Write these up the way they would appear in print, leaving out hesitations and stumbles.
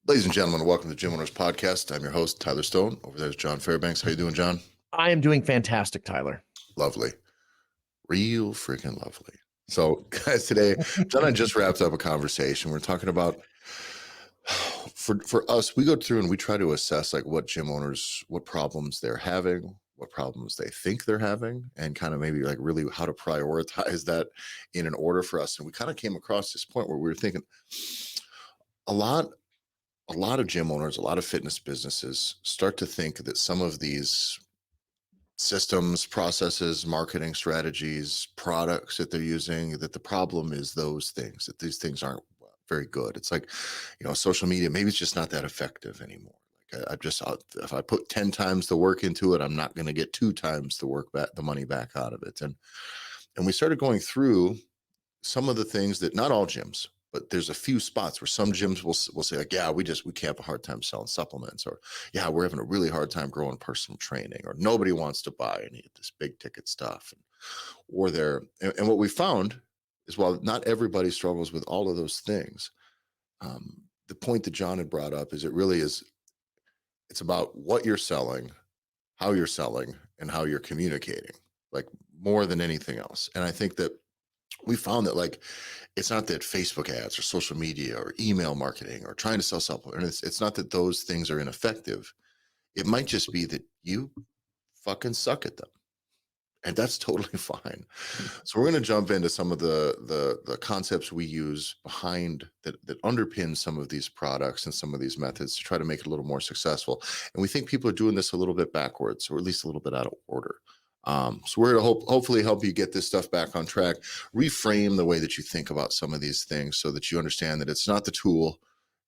Ladies and gentlemen, welcome to the Gym Owners Podcast. I'm your host, Tyler Stone. Over there's John Fairbanks. How you doing, John? I am doing fantastic, Tyler. Lovely. Real freaking lovely. So, guys, today, John and I just wrapped up a conversation. We're talking about, for us, we go through and we try to assess like what gym owners, what problems they're having, what problems they think they're having, and kind of maybe like really how to prioritize that in an order for us. And we kind of came across this point where we were thinking a lot of gym owners, a lot of fitness businesses start to think that some of these systems, processes, marketing strategies, products that they're using, that the problem is those things, that these things aren't very good. It's like, social media, maybe it's just not that effective anymore. Like if I put 10 times the work into it, I'm not going to get 2 times the work back, the money back out of it. And we started going through some of the things that not all gyms, but there's a few spots where some gyms will say like, yeah, we can't have a hard time selling supplements, or yeah, we're having a really hard time growing personal training, or nobody wants to buy any of this big ticket stuff. And what we found is while not everybody struggles with all of those things, the point that John had brought up is it's about what you're selling, how you're selling, and how you're communicating, like more than anything else. And I think that we found that like it's not that Facebook ads or social media or email marketing or trying to sell supplements. It's not that those things are ineffective. It might just be that you fucking suck at them. And that's totally fine. So we're going to jump into some of the concepts we use behind that underpin some of these products and some of these methods to try to make it a little more successful. And we think people are doing this a little bit backwards, or at least a little bit out of order. So we're going to hopefully help you get this stuff back on track, reframe the way that you think about some of these things so that you understand that it's not the tool,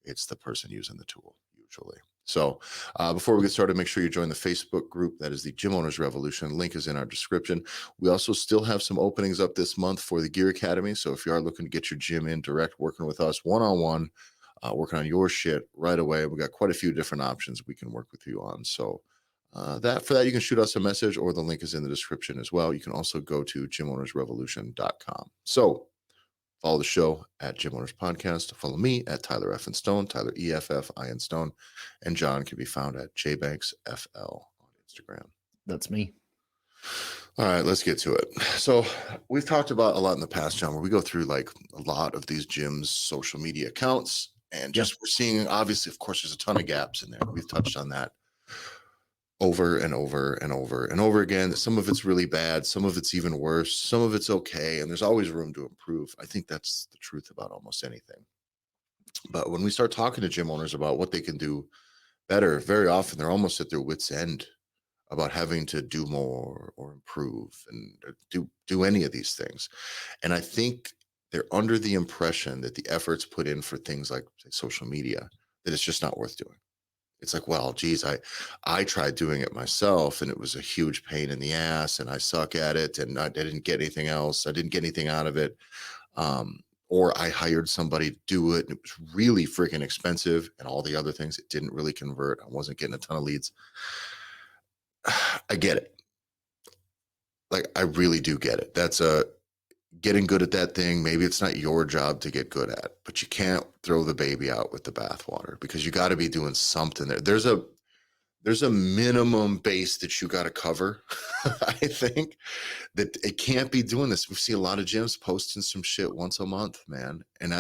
it's the person using the tool usually. So before we get started, make sure you join the Facebook group. That is the Gym Owners Revolution. Link is in our description. We also still have some openings up this month for the Gear Academy. So if you are looking to get your gym in direct, working with us one-on-one, working on your shit right away, we got quite a few different options we can work with you on. So for that, you can shoot us a message, or the link is in the description as well. You can also go to gymownersrevolution.com. So follow the show at Gym Owners Podcast. Follow me at Tyler F. and Stone, Tyler EFF Stone, and John can be found at JBanksFL on Instagram. That's me. All right, let's get to it. So we've talked about a lot in the past, John, where we go through like a lot of these gyms' social media accounts, and just we're seeing, obviously, of course, there's a ton of gaps in there. We've touched on that over and over and over and over again. Some of it's really bad, some of it's even worse, some of it's okay, and there's always room to improve. I think that's the truth about almost anything. But when we start talking to gym owners about what they can do better, very often they're almost at their wits' end about having to do more or improve and do any of these things. And I think they're under the impression that the efforts put in for things like, say, social media, that it's just not worth doing. It's like, well, geez, I tried doing it myself and it was a huge pain in the ass and I suck at it and I didn't get anything else. I didn't get anything out of it. Or I hired somebody to do it and it was really freaking expensive, and all the other things, it didn't really convert. I wasn't getting a ton of leads. I get it. Like, I really do get it. That's getting good at that thing. Maybe it's not your job to get good at, but you can't throw the baby out with the bathwater, because you got to be doing something there. There's a minimum base that you got to cover. I think that it can't be doing this. We see a lot of gyms posting some shit once a month, man. And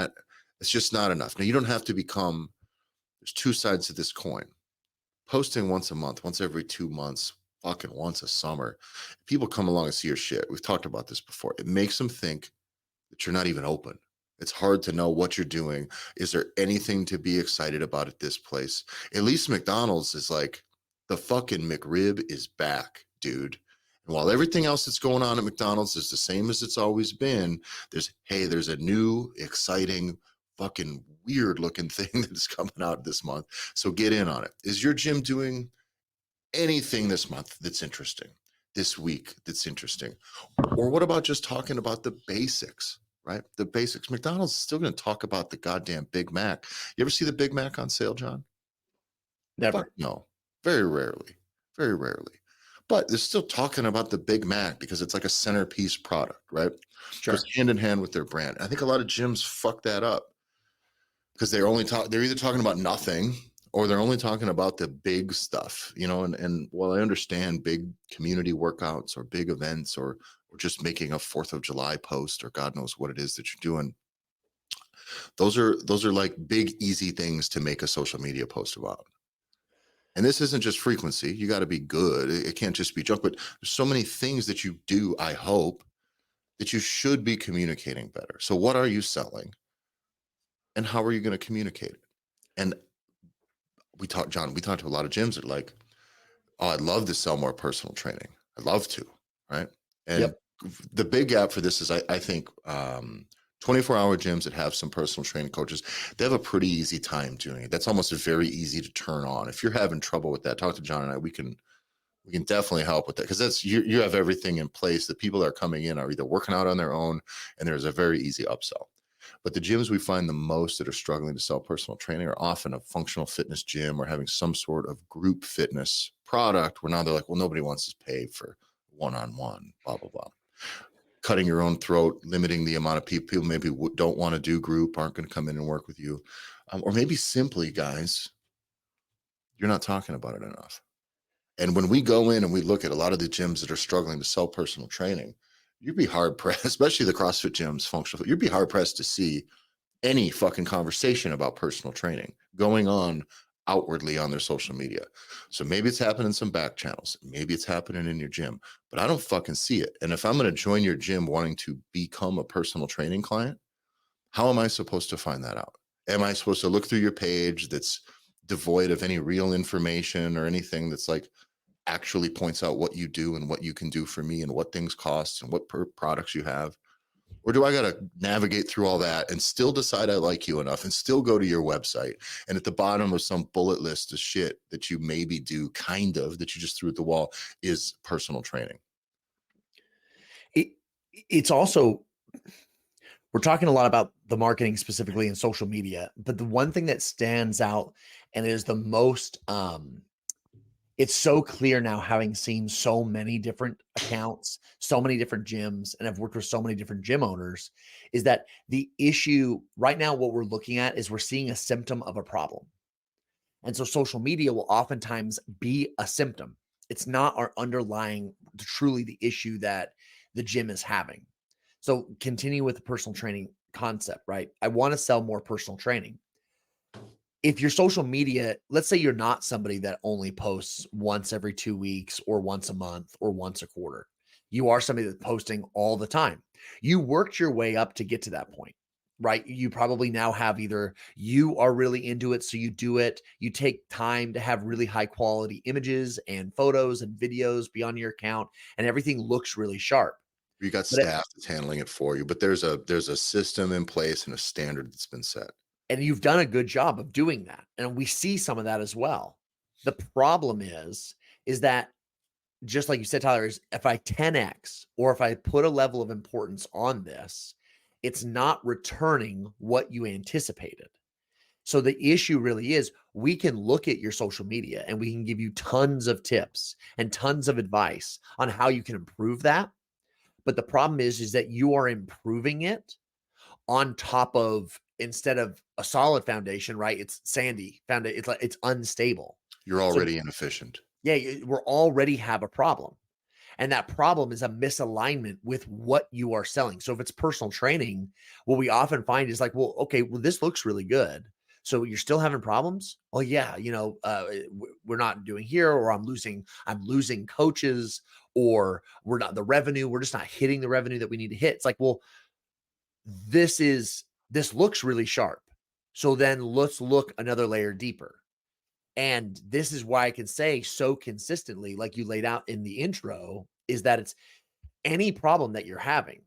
it's just not enough. Now, you don't have to there's two sides to this coin. Posting once a month, once every 2 months, fucking once a summer. People come along and see your shit. We've talked about this before. It makes them think that you're not even open. It's hard to know what you're doing. Is there anything to be excited about at this place? At least McDonald's is like, the fucking McRib is back, dude. And while everything else that's going on at McDonald's is the same as it's always been, there's a new, exciting, fucking weird looking thing that's coming out this month. So get in on it. Is your gym doing anything this month that's interesting, this week that's interesting? Or what about just talking about the basics, right? The basics. McDonald's is still going to talk about the goddamn Big Mac. You ever see the Big Mac on sale, John? Never. Fuck no. Very rarely. Very rarely. But they're still talking about the Big Mac because it's like a centerpiece product, right? Sure. Goes hand in hand with their brand. I think a lot of gyms fuck that up. because they're either talking about nothing or they're only talking about the big stuff, and while I understand big community workouts or big events or just making a 4th of July post or God knows what it is that you're doing, those are like big easy things to make a social media post about. And this isn't just frequency. You got to be good. It can't just be junk, but there's so many things that you do, I hope, that you should be communicating better. So what are you selling and how are you going to communicate it? And John, we talked to a lot of gyms that are like, oh, I'd love to sell more personal training. I'd love to, right? And Yep. the big gap for this is I think 24-hour gyms that have some personal training coaches, they have a pretty easy time doing it. That's almost very easy to turn on. If you're having trouble with that, talk to John and I. We can definitely help with that, because that's you have everything in place. The people that are coming in are either working out on their own, and there's a very easy upsell. But the gyms we find the most that are struggling to sell personal training are often a functional fitness gym or having some sort of group fitness product where now they're like, well, nobody wants to pay for one-on-one, blah, blah, blah. Cutting your own throat, limiting the amount of people maybe don't want to do group, aren't going to come in and work with you. Or maybe simply, guys, you're not talking about it enough. And when we go in and we look at a lot of the gyms that are struggling to sell personal training, you'd be hard pressed, especially the CrossFit gyms, functional, you'd be hard pressed to see any fucking conversation about personal training going on outwardly on their social media. So maybe it's happening in some back channels. Maybe it's happening in your gym, but I don't fucking see it. And if I'm going to join your gym wanting to become a personal training client, how am I supposed to find that out? Am I supposed to look through your page that's devoid of any real information or anything that's like actually points out what you do and what you can do for me and what things cost and what products you have? Or do I got to navigate through all that and still decide I like you enough and still go to your website, and at the bottom of some bullet list of shit that you maybe do kind of that you just threw at the wall is personal training? It's also, we're talking a lot about the marketing specifically in social media, but the one thing that stands out and is the most, it's so clear now, having seen so many different accounts, so many different gyms, and I've worked with so many different gym owners, is that the issue right now, what we're looking at is we're seeing a symptom of a problem. And so social media will oftentimes be a symptom. It's not our underlying, truly the issue that the gym is having. So continue with the personal training concept, right? I want to sell more personal training. If your social media, let's say you're not somebody that only posts once every 2 weeks or once a month or once a quarter. You are somebody that's posting all the time. You worked your way up to get to that point, right? You probably now have either you are really into it, so you do it. You take time to have really high quality images and photos and videos be on your account, and everything looks really sharp. You got But staff that's handling it for you, but there's a system in place and a standard that's been set. And you've done a good job of doing that. And we see some of that as well. The problem is that, just like you said, Tyler, is if I 10x or if I put a level of importance on this, it's not returning what you anticipated. So the issue really is, we can look at your social media and we can give you tons of tips and tons of advice on how you can improve that. But the problem is that you are improving it on top of, instead of a solid foundation, right? It's sandy foundation. It's like, it's unstable. You're So already inefficient. yeah, we're already have a problem. And that problem is a misalignment with what you are selling. So if it's personal training, what we often find is like, well, okay, well, this looks really good. So you're still having problems? Oh yeah, we're not doing here, or I'm losing coaches, or we're not the revenue, we're just not hitting the revenue that we need to hit. It's like, well, this looks really sharp. So then let's look another layer deeper. And this is why I can say so consistently, like you laid out in the intro, is that it's any problem that you're having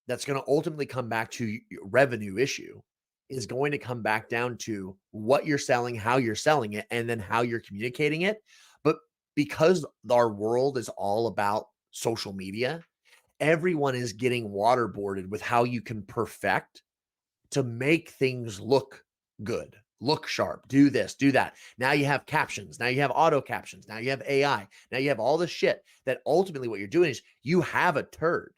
that's going to ultimately come back to your revenue issue is going to come back down to what you're selling, how you're selling it, and then how you're communicating it. But because our world is all about social media, everyone is getting waterboarded with how you can perfect to make things look good, look sharp, do this, do that. Now you have captions. Now you have auto captions. Now you have AI. Now you have all this shit that ultimately what you're doing is you have a turd.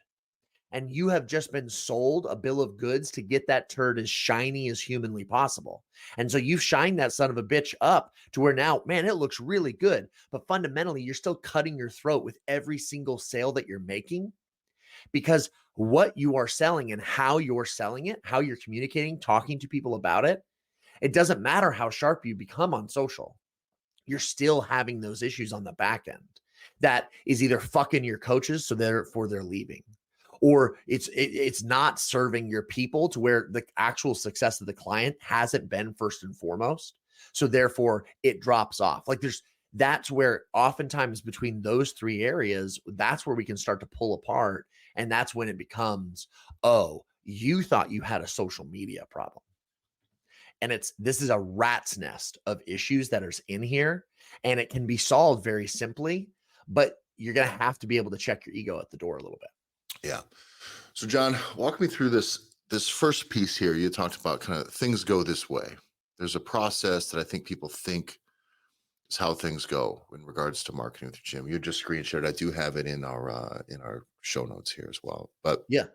and you have just been sold a bill of goods to get that turd as shiny as humanly possible. And so you've shined that son of a bitch up to where now, man, it looks really good. But fundamentally, you're still cutting your throat with every single sale that you're making, because what you are selling and how you're selling it, how you're communicating, talking to people about it, it doesn't matter how sharp you become on social. You're still having those issues on the back end that is either fucking your coaches, so therefore they're leaving, or it's not serving your people to where the actual success of the client hasn't been first and foremost, so therefore it drops off. Like that's where oftentimes between those three areas, that's where we can start to pull apart, and that's when it becomes, oh, you thought you had a social media problem. And this is a rat's nest of issues that are in here, and it can be solved very simply, but you're going to have to be able to check your ego at the door a little bit. Yeah. So John, walk me through this first piece here. You talked about kind of things go this way. There's a process that I think people think is how things go in regards to marketing with your gym. You just screen shared. I do have it in our show notes here as well. But Yeah.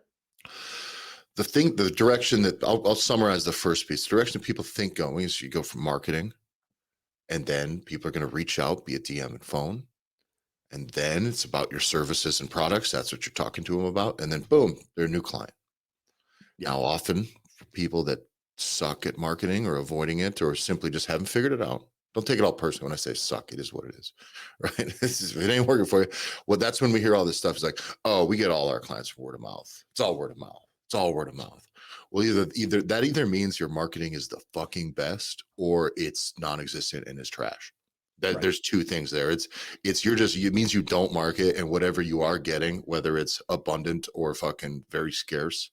the direction that I'll summarize the first piece. The direction that people think going is you go from marketing, and then people are going to reach out via DM and phone. And then it's about your services and products. That's what you're talking to them about. And then boom, they're a new client. Yeah. Now, often for people that suck at marketing or avoiding it or simply just haven't figured it out, don't take it all personally when I say suck. It is what it is, right? If it ain't working for you, well, that's when we hear all this stuff. It's like, oh, we get all our clients from word of mouth. It's all word of mouth. It's all word of mouth. Well, either means your marketing is the fucking best or it's non-existent and is trash. Right. There's two things there. It means you don't market, and whatever you are getting, whether it's abundant or fucking very scarce,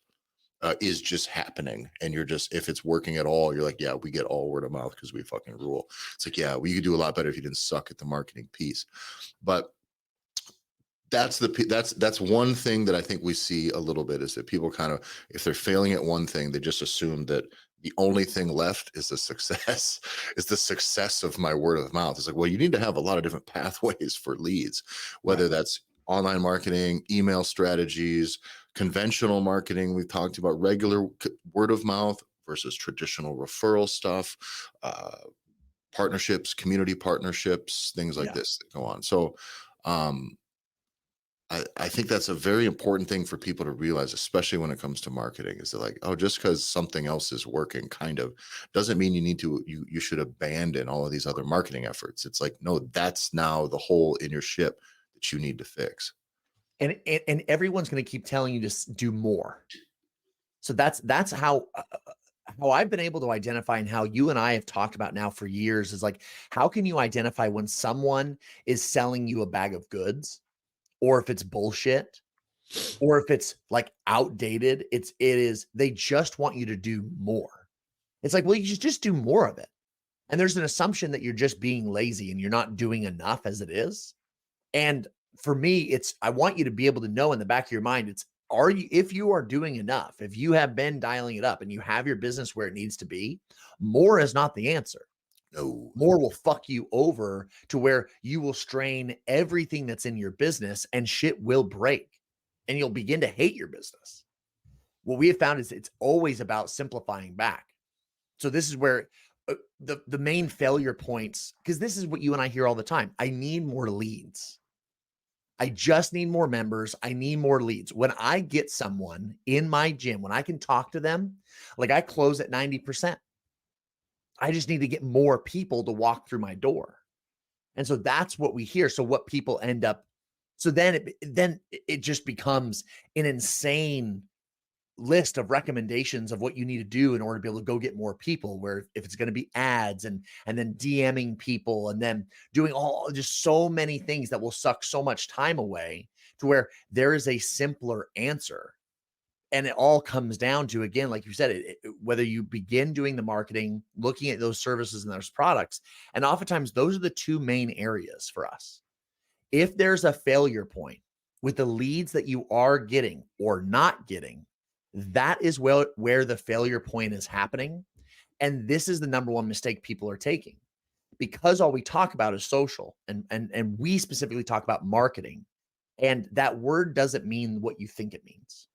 is just happening. And you're just, if it's working at all, you're like, yeah, we get all word of mouth because we fucking rule. It's like, yeah, we could do a lot better if you didn't suck at the marketing piece. But that's one thing that I think we see a little bit, is that people kind of, if they're failing at one thing, they just assume that the only thing left is the success of my word of mouth. It's like, well, you need to have a lot of different pathways for leads, whether Right. that's online marketing, email strategies, conventional marketing. We've talked about regular word of mouth versus traditional referral stuff, partnerships, community partnerships, things like Yeah. this that go on. So, um, I think that's a very important thing for people to realize, especially when it comes to marketing, is that like, oh, just because something else is working kind of doesn't mean you should abandon all of these other marketing efforts. It's like, no, that's now the hole in your ship that you need to fix. And everyone's going to keep telling you to do more. So that's how I've been able to identify, and how you and I have talked about now for years, is like, how can you identify when someone is selling you a bag of goods, or if it's bullshit, or if it's like outdated? They just want you to do more. It's like, well, you just do more of it. And there's an assumption that you're just being lazy and you're not doing enough as it is. And for me, I want you to be able to know in the back of your mind, if you are doing enough, if you have been dialing it up and you have your business where it needs to be, more is not the answer. No, More will fuck you over to where you will strain everything that's in your business and shit will break and you'll begin to hate your business. What we have found is it's always about simplifying back. So this is where the main failure points, because this is what you and I hear all the time. I need more leads. I just need more members. I need more leads. When I get someone in my gym, when I can talk to them, like I close at 90%. I just need to get more people to walk through my door. And so that's what we hear. So what people end up, so then it just becomes an insane list of recommendations of what you need to do in order to be able to go get more people, where if it's going to be ads and then DMing people and then doing just so many things that will suck so much time away, to where there is a simpler answer. And it all comes down to, again, like you said, whether you begin doing the marketing, looking at those services and those products. And oftentimes those are the two main areas for us. If there's a failure point with the leads that you are getting or not getting, that is where the failure point is happening. And this is the number one mistake people are taking, because all we talk about is social, and we specifically talk about marketing. And that word doesn't mean what you think it means.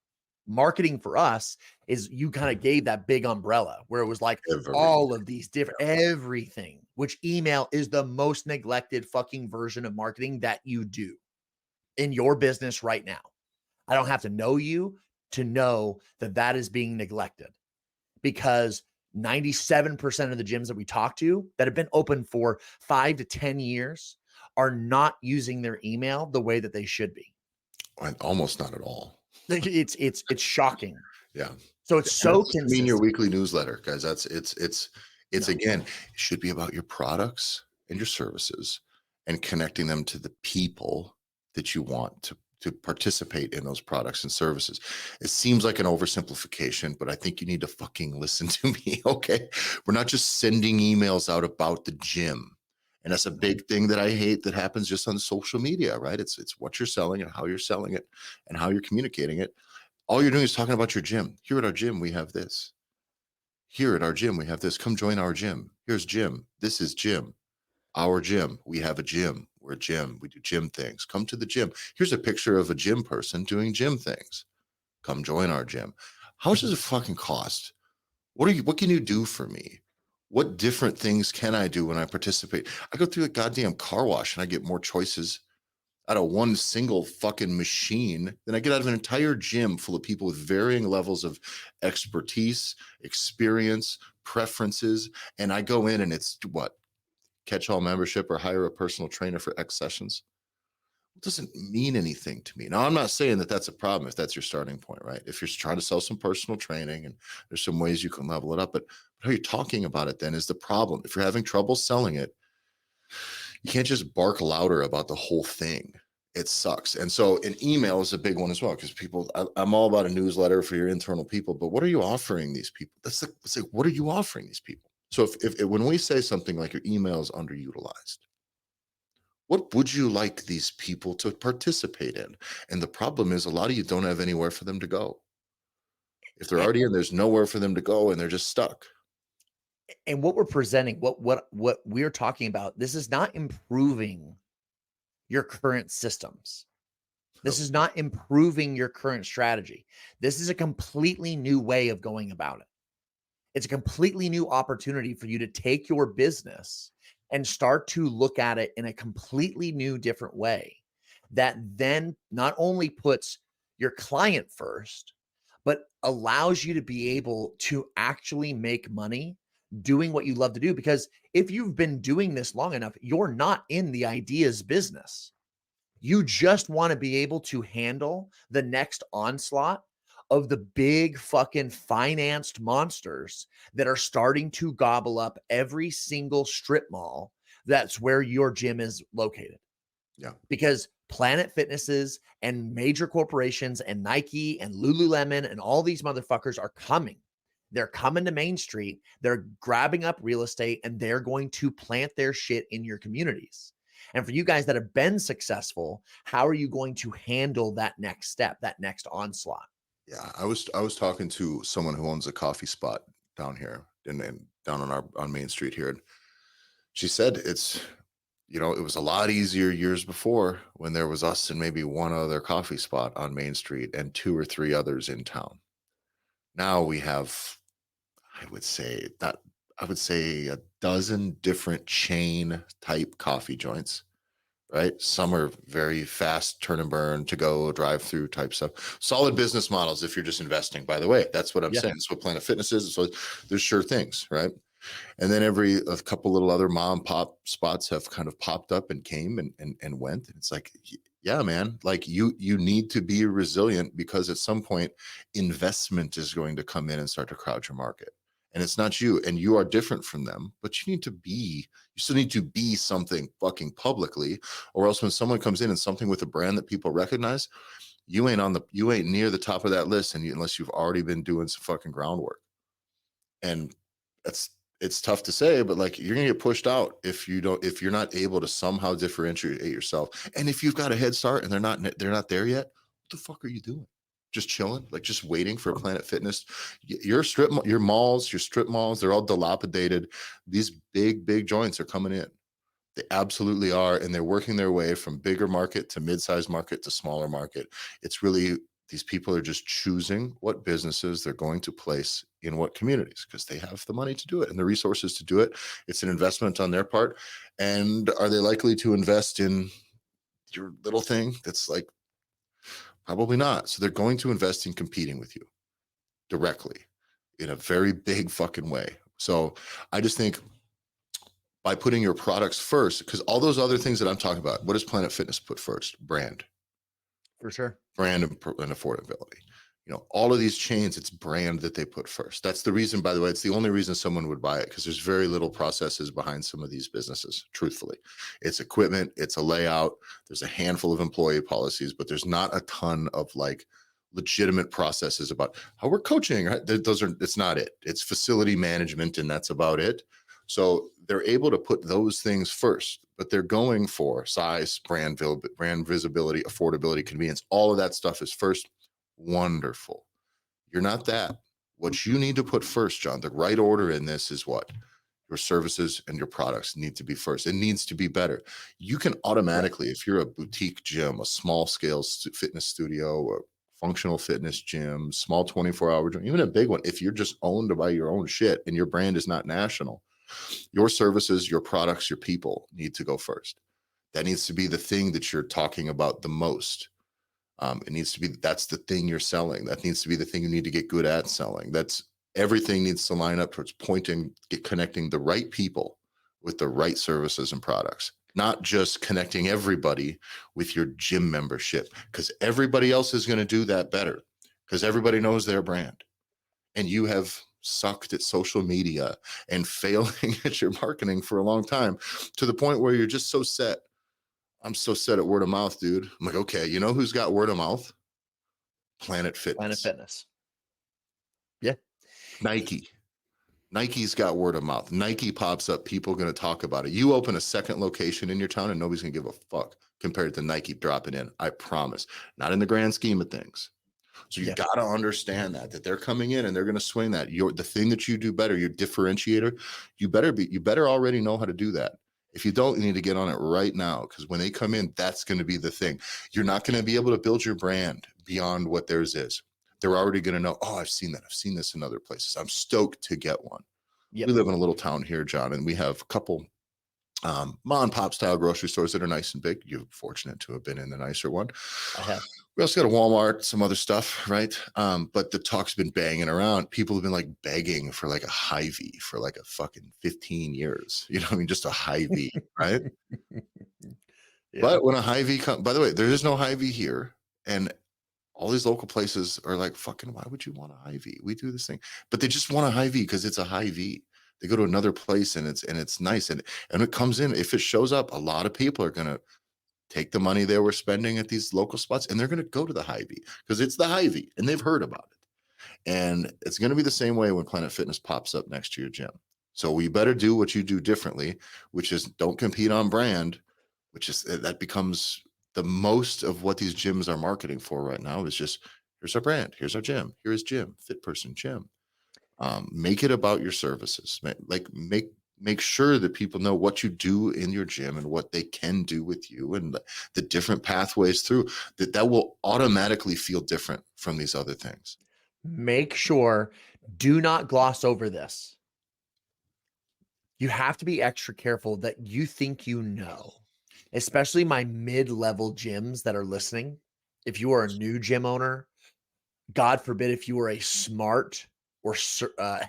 marketing for us is you kind of gave that big umbrella where it was like Every all of these different everything, which email is the most neglected fucking version of marketing that you do in your business right now. I don't have to know you to know that that is being neglected because 97% of the gyms that we talk to that have been open for 5 to 10 years are not using their email the way that they should be. almost not at all. Like, it's shocking. Yeah. So it's And so it should mean your consistent. weekly newsletter, guys. That's it's No. again, it should be about your products and your services and connecting them to the people that you want to participate in those products and services. It seems like an oversimplification, but I think you need to fucking listen to me. Okay. We're not just sending emails out about the gym. And that's a big thing that I hate that happens just on social media, right? It's what you're selling and how you're selling it and how you're communicating it. All you're doing is talking about your gym. Here at our gym, we have this. Here at our gym, we have this. Come join our gym. Here's Jim. This is Jim. Our gym. We have a gym. We're a gym. We do gym things. Come to the gym. Here's a picture of a gym person doing gym things. Come join our gym. How much does it fucking cost? What can you do for me? What different things can I do when I participate? I go through a goddamn car wash and I get more choices out of one single fucking machine than I get out of an entire gym full of people with varying levels of expertise, experience, preferences. And I go in and it's what? Catch all membership or hire a personal trainer for X sessions. It doesn't mean anything to me. Now, I'm not saying that that's a problem if that's your starting point, right? If you're trying to sell some personal training and there's some ways you can level it up, but how you're talking about it then is the problem. If you're having trouble selling it, you can't just bark louder about the whole thing. It sucks. And so an email is a big one as well because people, I'm all about a newsletter for your internal people, but what are you offering these people? It's like what are you offering these people? So if when we say something like your email is underutilized, what would you like these people to participate in? And the problem is a lot of you don't have anywhere for them to go. If they're And, already in, there's nowhere for them to go and they're just stuck. and what we're presenting, what we're talking about, this is not improving your current systems. This is not improving your current strategy. This is a completely new way of going about it. It's a completely new opportunity for you to take your business and start to look at it in a completely new, different way that then not only puts your client first, but allows you to be able to actually make money doing what you love to do. Because if you've been doing this long enough, you're not in the ideas business. You just want to be able to handle the next onslaught of the big fucking financed monsters that are starting to gobble up every single strip mall that's where your gym is located. Yeah. Because Planet Fitnesses and major corporations and Nike and Lululemon and all these motherfuckers are coming. They're coming to Main Street. They're grabbing up real estate and they're going to plant their shit in your communities. And for you guys that have been successful, how are you going to handle that next step, that next onslaught? Yeah. I was talking to someone who owns a coffee spot down here and down on Main Street here. And she said it was a lot easier years before when there was us and maybe one other coffee spot on Main Street and two or three others in town. Now we have, I would say that I would say a dozen different chain type coffee joints, right? Some are very fast turn and burn to go drive through type stuff. Solid business models if you're just investing, by the way. That's what I'm Yeah. saying. That's what Planet Fitness is. So there's sure things, right? And then a couple little other mom and pop spots have kind of popped up and came and went. And it's like, yeah, man, like you need to be resilient because at some point investment is going to come in and start to crowd your market. And it's not you, and you are different from them, but you still need to be something fucking publicly, or else when someone comes in and something with a brand that people recognize, you ain't near the top of that list, unless you've already been doing some fucking groundwork. And that's it's tough to say, but like you're gonna get pushed out if you're not able to somehow differentiate yourself. And if you've got a head start and they're not there yet, what the fuck are you doing? Just chilling, like just waiting for Planet Fitness. Your malls, your strip malls, they're all dilapidated. These big joints are coming in. They absolutely are, and they're working their way from bigger market to mid-sized market to smaller market. It's really These people are just choosing what businesses they're going to place in what communities because they have the money to do it and the resources to do it. It's an investment on their part. And are they likely to invest in your little thing that's like, probably not. So they're going to invest in competing with you directly in a very big fucking way. So I just think by putting your products first, because all those other things that I'm talking about, what does Planet Fitness put first? Brand, For sure. brand and affordability. You know, all of these chains, it's brand that they put first. That's the reason, by the way, it's the only reason someone would buy it because there's very little processes behind some of these businesses, truthfully. It's equipment, it's a layout, there's a handful of employee policies, but there's not a ton of like legitimate processes about how we're coaching, right? Those are, it's not it. It's facility management and that's about it. So they're able to put those things first, but they're going for size, brand visibility, affordability, convenience. All of that stuff is first. Wonderful. You're not that. What you need to put first, John, the right order in this is what? Your services and your products need to be first. It needs to be better. You can automatically, if you're a boutique gym, a small scale fitness studio, or functional fitness gym, small 24-hour gym, even a big one, if you're just owned by your own shit and your brand is not national, your services, your products, your people need to go first. That needs to be the thing that you're talking about the most. It needs to be, that's the thing you're selling. That needs to be the thing you need to get good at selling. That's everything needs to line up towards connecting the right people with the right services and products, not just connecting everybody with your gym membership, because everybody else is going to do that better because everybody knows their brand. And you have sucked at social media and failing at your marketing for a long time to the point where you're just so set. I'm so set at word of mouth, dude. I'm like, okay, you know who's got word of mouth? Planet Fitness. Planet Fitness. Yeah. Nike. Nike's got word of mouth. Nike pops up, people are going to talk about it. You open a second location in your town and nobody's going to give a fuck compared to Nike dropping in. I promise. Not in the grand scheme of things. So you got to understand that they're coming in and they're going to swing that. The thing that you do better, your differentiator, you better already know how to do that. If you don't, you need to get on it right now because when they come in, that's going to be the thing. You're not going to be able to build your brand beyond what theirs is. They're already going to know, oh, I've seen that. I've seen this in other places. I'm stoked to get one. Yep. We live in a little town here, John, and we have a couple mom and pop style grocery stores that are nice and big. You're fortunate to have been in the nicer one. I have. We also got a Walmart, some other stuff, right? But the talk's been banging around. People have been like begging for like a Hy-Vee for like a fucking 15 years. You know what I mean? Just a Hy-Vee, right? Yeah. But when a Hy-Vee comes, by the way, there is no Hy-Vee here. And all these local places are like, fucking, why would you want a Hy-Vee? We do this thing. But they just want a Hy-Vee because it's a Hy-Vee. They go to another place and it's nice. And it comes in, if it shows up, a lot of people are going to take the money they were spending at these local spots and they're going to go to the Hy-Vee because it's the Hy-Vee and they've heard about it. And it's going to be the same way when Planet Fitness pops up next to your gym. So we better do what you do differently, which is don't compete on brand, which is that becomes the most of what these gyms are marketing for right now is just, here's our brand, here's our gym, here's Jim, Fit Person Jim. Make it about your services. Make sure that people know what you do in your gym and what they can do with you and the different pathways through that will automatically feel different from these other things. Make sure, do not gloss over this. You have to be extra careful that you think you know, especially my mid-level gyms that are listening. If you are a new gym owner, God forbid, if you are a smart or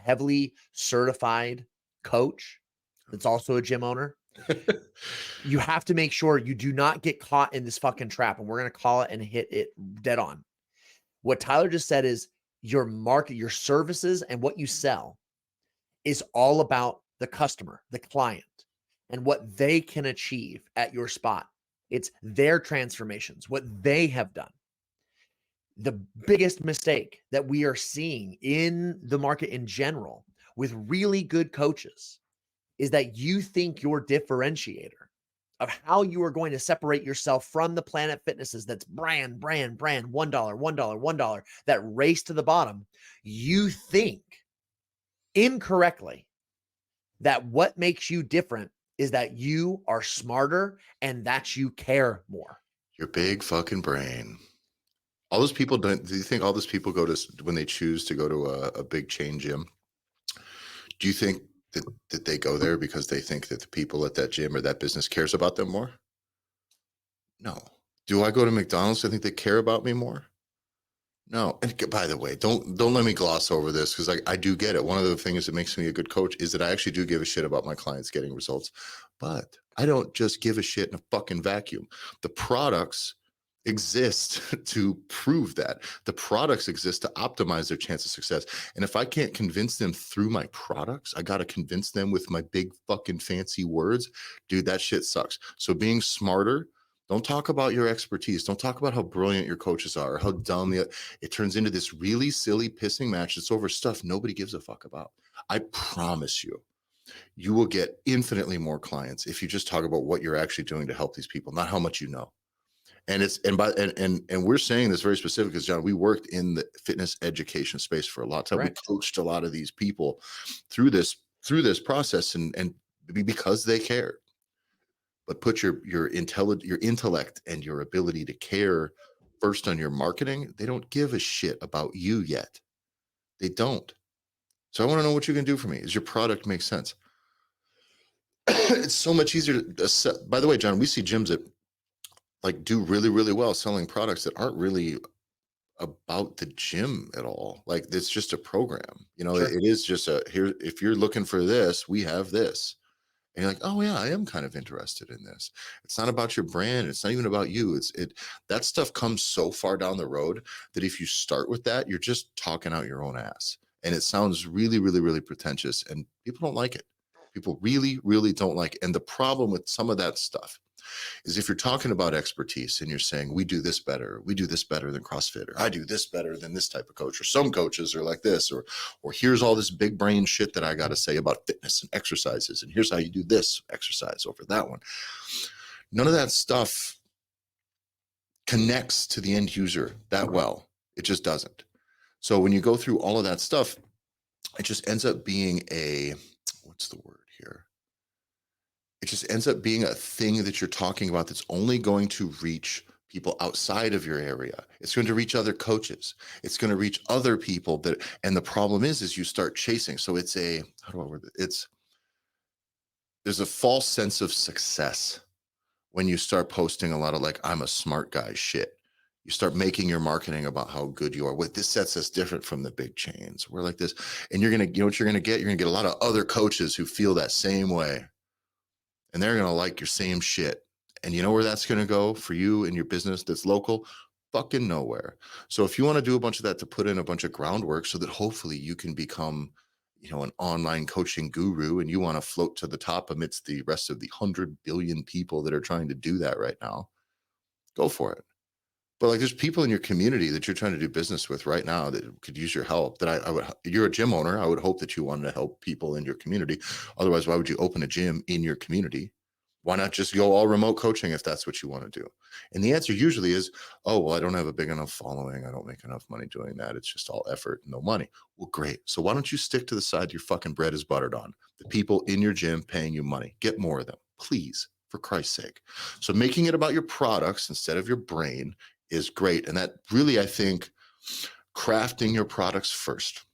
heavily certified coach that's also a gym owner, you have to make sure you do not get caught in this fucking trap. And we're going to call it and hit it dead on. What Tyler just said is your market, your services, and what you sell is all about the customer, the client, and what they can achieve at your spot. It's their transformations, what they have done. The biggest mistake that we are seeing in the market in general with really good coaches is that you think your differentiator of how you are going to separate yourself from the Planet Fitnesses, that's brand, $1, $1, that race to the bottom. You think incorrectly that what makes you different is that you are smarter and that you care more. Your big fucking brain. All those people don't do you think all those people go to when they choose to go to a big chain gym, do you think that they go there because they think that the people at that gym or that business cares about them more? No. Do I go to McDonald's? I think they care about me more? No. And by the way, don't let me gloss over this because I do get it. One of the things that makes me a good coach is that I actually do give a shit about my clients getting results. But I don't just give a shit in a fucking vacuum. The products exist to prove that. The products exist to optimize their chance of success. And if I can't convince them through my products, I got to convince them with my big fucking fancy words. Dude, that shit sucks. So being smarter, don't talk about your expertise. Don't talk about how brilliant your coaches are or how dumb it turns into this really silly pissing match that's over stuff nobody gives a fuck about. I promise you, you will get infinitely more clients if you just talk about what you're actually doing to help these people, not how much you know. And it's and we're saying this very specific because John, we worked in the fitness education space for a lot of time. We Correct. coached a lot of these people through this process and because they care. But put your intellect and your ability to care first on your marketing. They don't give a shit about you yet. They don't. So I want to know what you can do for me. Does your product make sense? It's so much easier to by the way, John, we see gyms that like do really, really well selling products that aren't really about the gym at all. Like it's just a program. Sure. It is just a here. If you're looking for this, we have this. And you're like, oh yeah, I am kind of interested in this. It's not about your brand. It's not even about you. That stuff comes so far down the road that if you start with that, you're just talking out your own ass. And it sounds really, really, really pretentious. And people don't like it. People really, really don't like it. And the problem with some of that stuff is if you're talking about expertise and you're saying we do this better than CrossFit, or I do this better than this type of coach, or some coaches are like this, or here's all this big brain shit that I got to say about fitness and exercises, and here's how you do this exercise over that one. None of that stuff connects to the end user that well. It just doesn't. So when you go through all of that stuff, it just ends up being what's the word here? It just ends up being a thing that you're talking about that's only going to reach people outside of your area. It's going to reach other coaches. It's going to reach other people and the problem is you start chasing. So it's how do I word it? There's a false sense of success when you start posting a lot of like, I'm a smart guy shit. You start making your marketing about how good you are. What this sets us different from the big chains. We're like this. And you know what you're going to get? You're going to get a lot of other coaches who feel that same way. And they're going to like your same shit. And you know where that's going to go for you and your business that's local? Fucking nowhere. So if you want to do a bunch of that to put in a bunch of groundwork so that hopefully you can become, an online coaching guru and you want to float to the top amidst the rest of the 100 billion people that are trying to do that right now, go for it. But like there's people in your community that you're trying to do business with right now that could use your help. That I would, you're a gym owner. I would hope that you wanted to help people in your community. Otherwise, why would you open a gym in your community? Why not just go all remote coaching if that's what you want to do? And the answer usually is, oh, well, I don't have a big enough following. I don't make enough money doing that. It's just all effort, no money. Well, great. So why don't you stick to the side your fucking bread is buttered on? The people in your gym paying you money. Get more of them, please, for Christ's sake. So making it about your products instead of your brain is great. And that really, I think, crafting your products first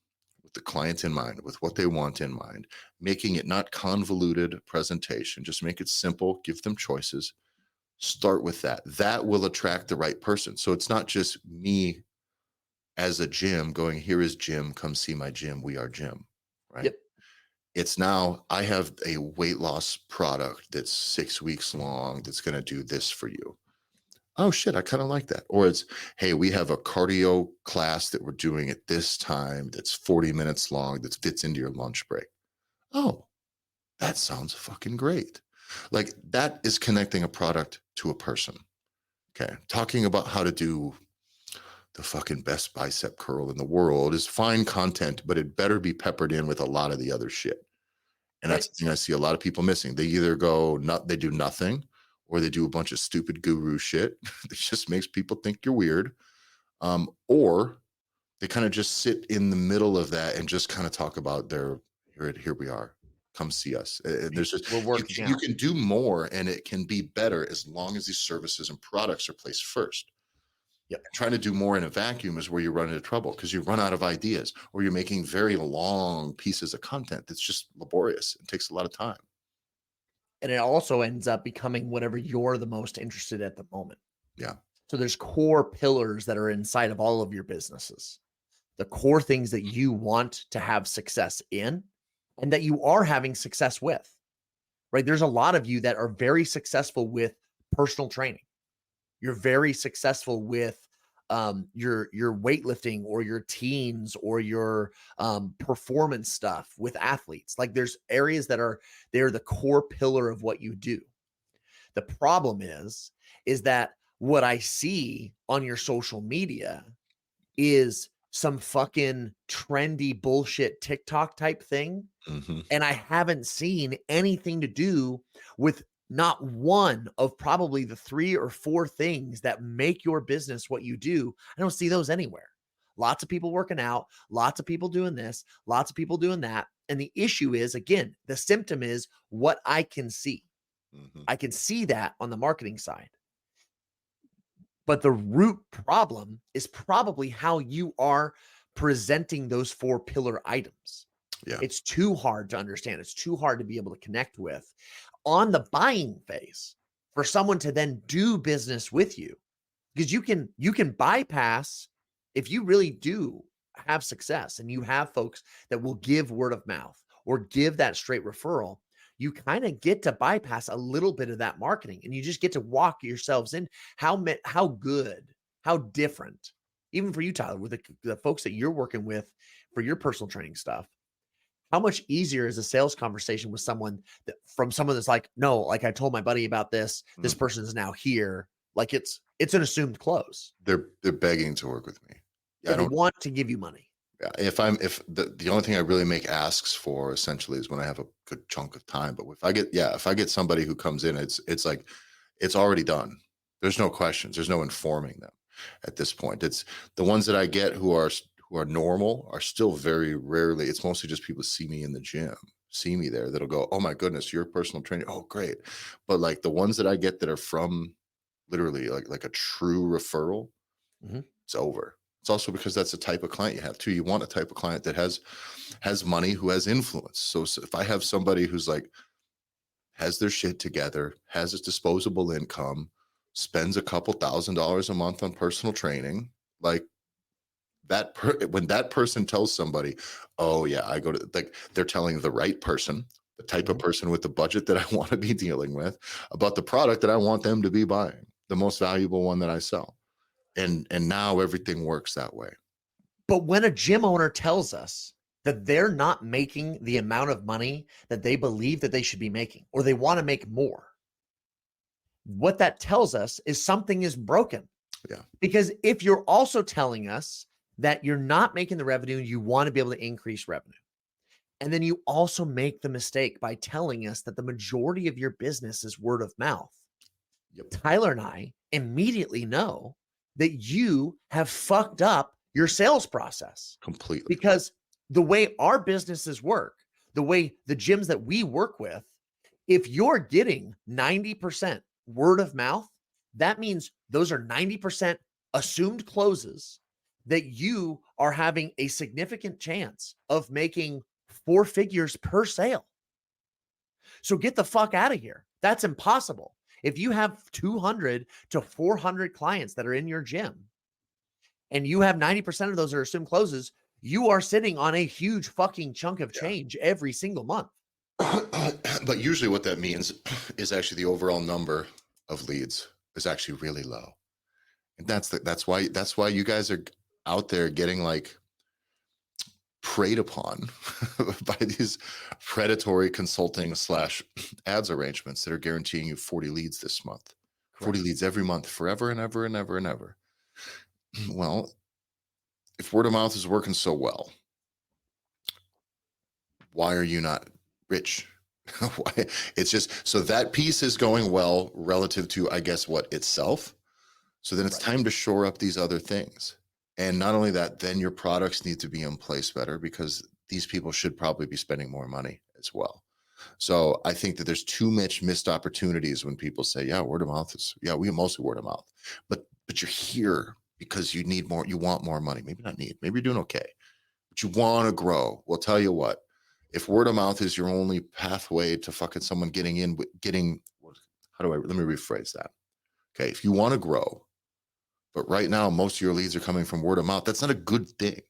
with the client in mind, with what they want in mind, making it not convoluted presentation, just make it simple, give them choices. Start with that. That will attract the right person. So it's not just me as a gym going, here is Jim, come see my gym. We are Jim, right? Yep. It's now I have a weight loss product that's 6 weeks long that's going to do this for you. Oh shit, I kind of like that. Or it's, hey, we have a cardio class that we're doing at this time that's 40 minutes long that fits into your lunch break. Oh, that sounds fucking great. Like that is connecting a product to a person. Okay. Talking about how to do the fucking best bicep curl in the world is fine content, but it better be peppered in with a lot of the other shit. And Right. that's the thing I see a lot of people missing. They either go, not, they do nothing, or they do a bunch of stupid guru shit that just makes people think you're weird. Or they kind of just sit in the middle of that and just kind of talk about here we are. Come see us. And there's just We're you working you out. can do more and it can be better as long as these services and products are placed first. Yep. Trying to do more in a vacuum is where you run into trouble because you run out of ideas or you're making very long pieces of content that's just laborious. It takes a lot of time. And it also ends up becoming whatever you're the most interested at the moment. Yeah. So there's core pillars that are inside of all of your businesses. The core things that you want to have success in and that you are having success with, right? There's a lot of you that are very successful with personal training. You're very successful with your weightlifting or your teens or your performance stuff with athletes. Like there's areas that they're the core pillar of what you do. The problem is that what I see on your social media is some fucking trendy bullshit TikTok type thing. Hmm. And I haven't seen anything to do with not one of probably the 3 or 4 things that make your business what you do. I don't see those anywhere. Lots of people working out, lots of people doing this, lots of people doing that. And the issue is, again, the symptom is what I can see. Hmm. I can see that on the marketing side. But the root problem is probably how you are presenting those 4 pillar items. Yeah. It's too hard to understand. It's too hard to be able to connect with on the buying phase for someone to then do business with you. Because you can bypass if you really do have success and you have folks that will give word of mouth or give that straight referral, you kind of get to bypass a little bit of that marketing and you just get to walk yourselves in how good, how different, even for you, Tyler, with the folks that you're working with for your personal training stuff. How much easier is a sales conversation with someone from someone that's like, no, like I told my buddy about this, this Mhm. person is now here. Like it's an assumed close. They're begging to work with me. Yeah, Yeah, I they don't. want to give you money. Yeah, if the only thing I really make asks for essentially is when I have a good chunk of time. But if I get somebody who comes in, it's like it's already done. There's no questions. There's no informing them at this point. It's the ones that I get who are normal are still very rarely. It's mostly just people see me in the gym, see me there. That'll go, oh my goodness, you're a personal trainer. Oh great. But like the ones that I get that are from literally like a true referral, Mhm. it's over. It's also because that's the type of client you have too. You want a type of client that has money, who has influence. So if I have somebody who's like has their shit together, has a disposable income, spends a couple $1,000s a month on personal training, like when that person tells somebody, oh yeah, I go to like they're telling the right person, the type of Mhm. person with the budget that I want to be dealing with about the product that I want them to be buying, the most valuable one that I sell. And now everything works that way. But when a gym owner tells us that they're not making the amount of money that they believe that they should be making, or they want to make more, what that tells us is something is broken. Yeah. Because if you're also telling us that you're not making the revenue, you want to be able to increase revenue. And then you also make the mistake by telling us that the majority of your business is word of mouth. Yep. Tyler and I immediately know that you have fucked up your sales process Completely. because the way our businesses work, the way the gyms that we work with, if you're getting 90% word of mouth, that means those are 90% assumed closes that you are having a significant chance of making 4 figures per sale. So get the fuck out of here. That's impossible. If you have 200 to 400 clients that are in your gym and you have 90% of those are assumed closes, you are sitting on a huge fucking chunk of Yeah. change every single month. But usually what that means is actually the overall number of leads is actually really low. And that's why you guys are out there getting like preyed upon by these predatory consulting slash ads arrangements that are guaranteeing you 40 leads this month, 40 Correct. leads every month, forever and ever and ever and ever. Well, if word of mouth is working so well, why are you not rich? Why? It's just so that piece is going well relative to, I guess, what itself. So then it's Right. time to shore up these other things. And not only that, then your products need to be in place better because these people should probably be spending more money as well. So I think that there's too much missed opportunities when people say, yeah, word of mouth is, yeah, we mostly word of mouth. But you're here. because you need more, you want more money. Maybe not need, maybe you're doing okay, but you want to grow. Well, tell you what, if word of mouth is your only pathway to fucking someone getting in, let me rephrase that. Okay. If you want to grow, but right now, most of your leads are coming from word of mouth, that's not a good thing.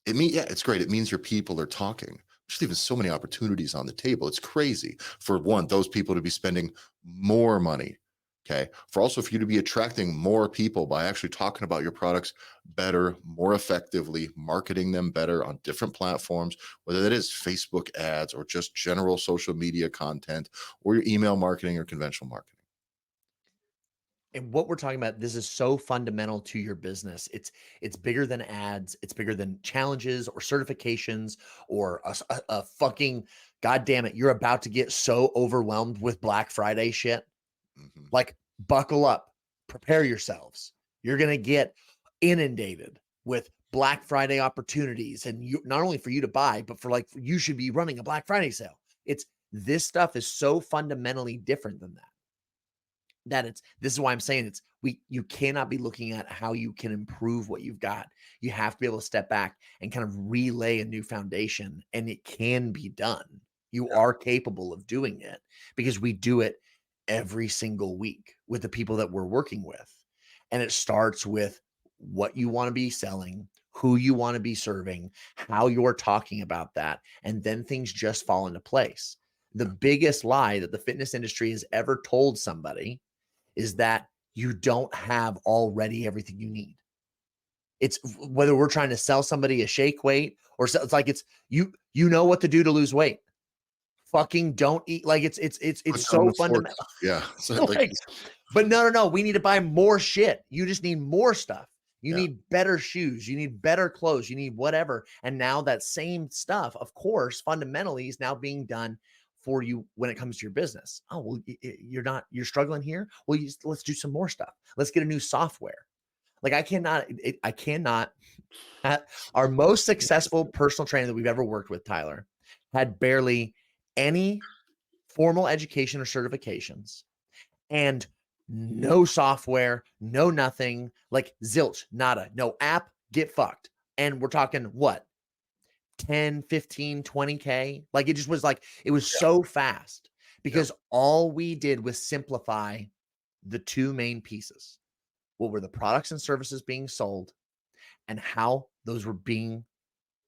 It means, yeah, it's great. It means your people are talking. There's even so many opportunities on the table. It's crazy for one, those people to be spending more money. Okay. For you to be attracting more people by actually talking about your products better, more effectively, marketing them better on different platforms, whether that is Facebook ads or just general social media content or your email marketing or conventional marketing. And what we're talking about, this is so fundamental to your business. It's bigger than ads. It's bigger than challenges or certifications or a fucking, God damn it, you're about to get so overwhelmed with Black Friday shit. Mhm. Like, buckle up, prepare yourselves. You're going to get inundated with Black Friday opportunities, and you, not only for you to buy, but for like, you should be running a Black Friday sale. This stuff is so fundamentally different than that. This is why I'm saying you cannot be looking at how you can improve what you've got. You have to be able to step back and kind of relay a new foundation, and it can be done. You are capable of doing it because we do it every single week with the people that we're working with. And it starts with what you want to be selling, who you want to be serving, how you're talking about that, and then things just fall into place. The biggest lie that the fitness industry has ever told somebody is that you don't have already everything you need. It's whether we're trying to sell somebody a shake weight or it's like you know what to do to lose weight. Fucking don't eat. Like it's Put down so the fork. fundamental. Yeah. So Like, but no. We need to buy more shit. You just need more stuff. You Yeah. need better shoes. You need better clothes. You need whatever. And now that same stuff, of course, fundamentally is now being done for you when it comes to your business. Oh, well, you're struggling here. Well, let's do some more stuff. Let's get a new software. Like I cannot. Our most successful personal trainer that we've ever worked with, Tyler, had barely any formal education or certifications and no software, no nothing, like zilch, nada, no app, get fucked. And we're talking what? 10, 15, 20K. Like it just was like, it was so fast because all we did was simplify the two main pieces. What were the products and services being sold and how those were being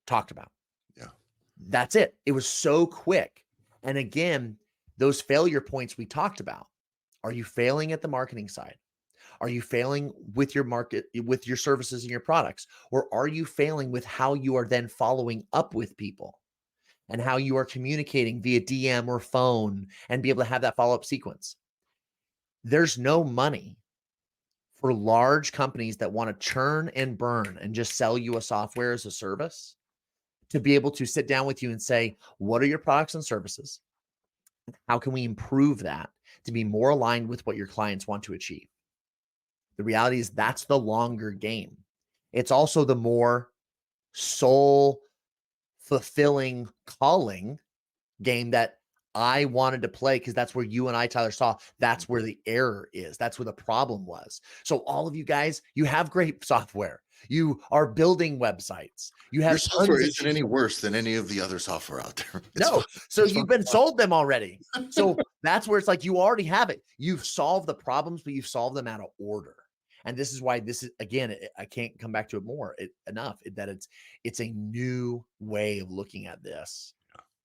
talked about. Yeah. That's it. It was so quick. And again, those failure points we talked about. Are you failing at the marketing side? Are you failing with your market, with your services and your products? Or are you failing with how you are then following up with people and how you are communicating via DM or phone and be able to have that follow-up sequence? There's no money for large companies that want to churn and burn and just sell you a software as a service to be able to sit down with you and say, what are your products and services? How can we improve that to be more aligned with what your clients want to achieve? The reality is that's the longer game. It's also the more soul fulfilling calling game that I wanted to play because that's where you and I, Tyler, saw that's where the error is. That's where the problem was. So all of you guys, you have great software. You are building websites. You have Your software tons of isn't any worse than any of the other software out there. no. So you've been sold them already. So that's where it's like you already have it. You've solved the problems, but you've solved them out of order. And this is why this is again, I can't come back to it more enough that it's a new way of looking at this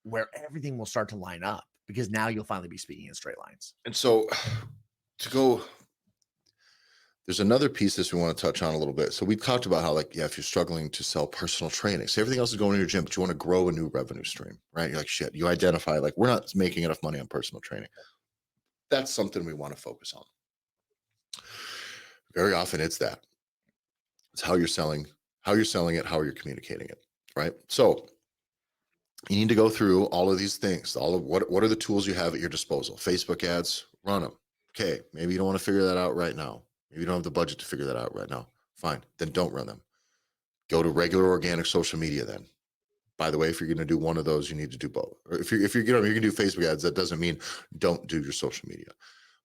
where everything will start to line up because now you'll finally be speaking in straight lines. And so to go, there's another piece this we want to touch on a little bit. So we talked about how, like, yeah, if you're struggling to sell personal training, so everything else is going to your gym, but you want to grow a new revenue stream, right? You're like, shit, you identify, like, we're not making enough money on personal training. That's something we want to focus on. Very often it's that. It's how you're selling it, how you're communicating it, right? So you need to go through all of these things, all of what are the tools you have at your disposal? Facebook ads, run them. Okay, maybe you don't want to figure that out right now. Maybe you don't have the budget to figure that out right now. Fine, then don't run them. Go to regular organic social media then. By the way, if you're going to do one of those, you need to do both. Or if you're going to do Facebook ads, that doesn't mean don't do your social media.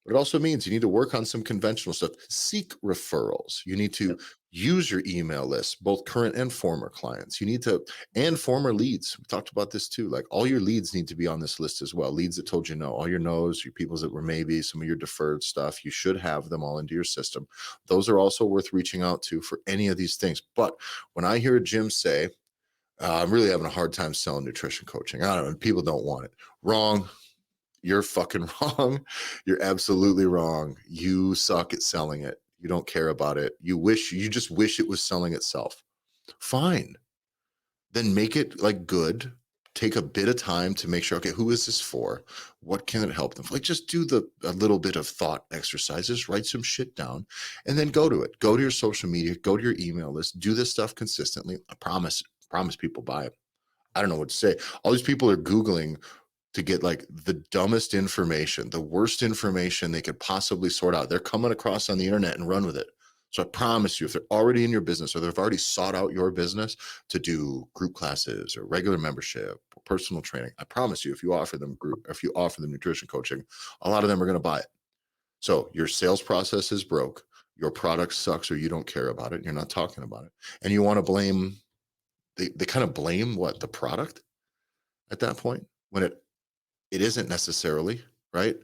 But it also means you need to work on some conventional stuff. Seek referrals. You need to Yep. use your email list, both current and former clients. You need to, and former leads. We talked about this too. Like all your leads need to be on this list as well. Leads that told you no, all your no's, your people's that were maybe, some of your deferred stuff. You should have them all into your system. Those are also worth reaching out to for any of these things. But when I hear a gym say, I'm really having a hard time selling nutrition coaching, I don't know, people don't want it. Wrong. You're fucking wrong. You're absolutely wrong. You suck at selling it. You don't care about it. You just wish it was selling itself. Fine. Then make it like good. Take a bit of time to make sure, okay, who is this for? What can it help them? Like just do a little bit of thought exercises, write some shit down, and then go to it. Go to your social media, go to your email list, do this stuff consistently. I promise people buy it. I don't know what to say. All these people are Googling to get like the dumbest information, the worst information they could possibly sort out. They're coming across on the internet and run with it. So I promise you, if they're already in your business or they've already sought out your business to do group classes or regular membership or personal training, I promise you, if you offer them if you offer them nutrition coaching, a lot of them are going to buy it. So your sales process is broke, your product sucks, or you don't care about it, you're not talking about it, and you want to blame. They kind of blame what, the product at that point, when it isn't necessarily, right?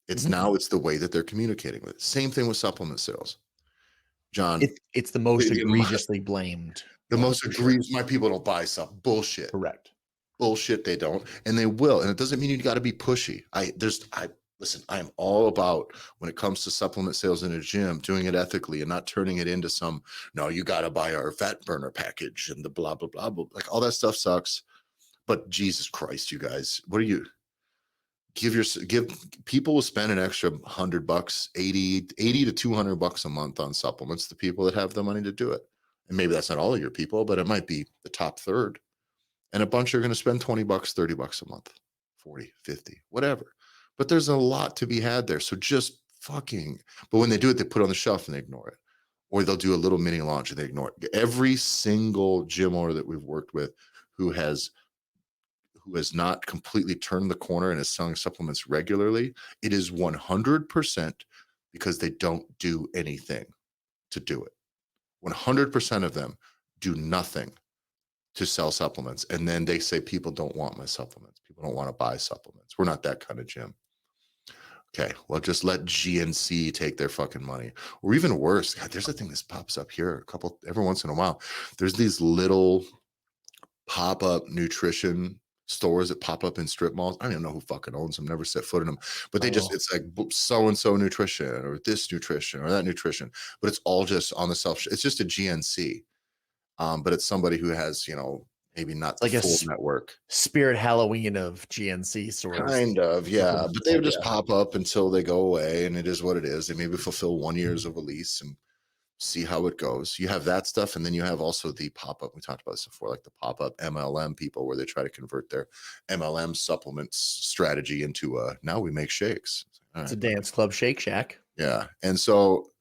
It's Mhm. now it's the way that they're communicating with it. Same thing with supplement sales. John, It's the most the egregiously blamed the one most for sure. egregious, my people don't buy stuff. Bullshit. Correct. Bullshit, they don't. And they will. And it doesn't mean you got to be pushy. Listen, I am all about, when it comes to supplement sales in a gym, doing it ethically and not turning it into some, no, you got to buy our fat burner package and the blah, blah, blah, blah. Like all that stuff sucks. But Jesus Christ, you guys, what are you? Give people will spend an extra $100, 80 to $200 a month on supplements, the people that have the money to do it. And maybe that's not all of your people, but it might be the top third. And a bunch are going to spend $20, $30 a month, 40, 50, whatever. But there's a lot to be had there. So just but when they do it, they put it on the shelf and they ignore it. Or they'll do a little mini launch and they ignore it. Every single gym owner that we've worked with who has not completely turned the corner and is selling supplements regularly, it is 100% because they don't do anything to do it. 100% of them do nothing to sell supplements. And then they say, people don't want my supplements. People don't want to buy supplements. We're not that kind of gym. Okay, well, just let GNC take their fucking money. Or even worse, God, there's a thing that pops up here every once in a while. There's these little pop-up nutrition stores that pop up in strip malls. I don't even know who fucking owns them, never set foot in them, but it's like so-and-so nutrition or this nutrition or that nutrition, but it's all just on the it's just a GNC. But it's somebody who has, maybe not the Like a full network. Spirit Halloween of GNC stores. Kind of, yeah. But they would just pop up until they go away, and it is what it is. They maybe fulfill 1 years of a lease and see how it goes. You have that stuff, and then you have also the pop-up. We talked about this before, like the pop-up MLM people, where they try to convert their MLM supplements strategy into now we make shakes. It's a dance club, Shake Shack. Yeah, and so,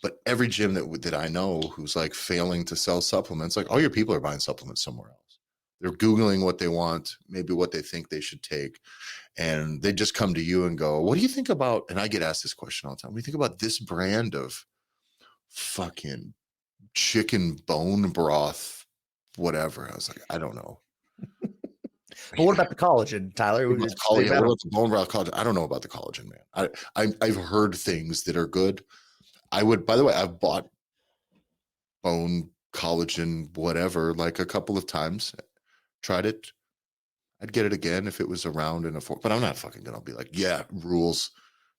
but every gym that I know who's like failing to sell supplements, like all your people are buying supplements somewhere else. They're Googling what they want, maybe what they think they should take, and they just come to you and go, "What do you think about?" And I get asked this question all the time. What do you think about this brand of fucking chicken bone broth, whatever? I was like, I don't know. But what about the collagen, Tyler? What about the bone broth collagen? I don't know about the collagen, man. I've heard things that are good. By the way, I've bought bone collagen, whatever, like a couple of times. Tried it. I'd get it again if it was around in a form, but I'm not fucking gonna be like, yeah, rules.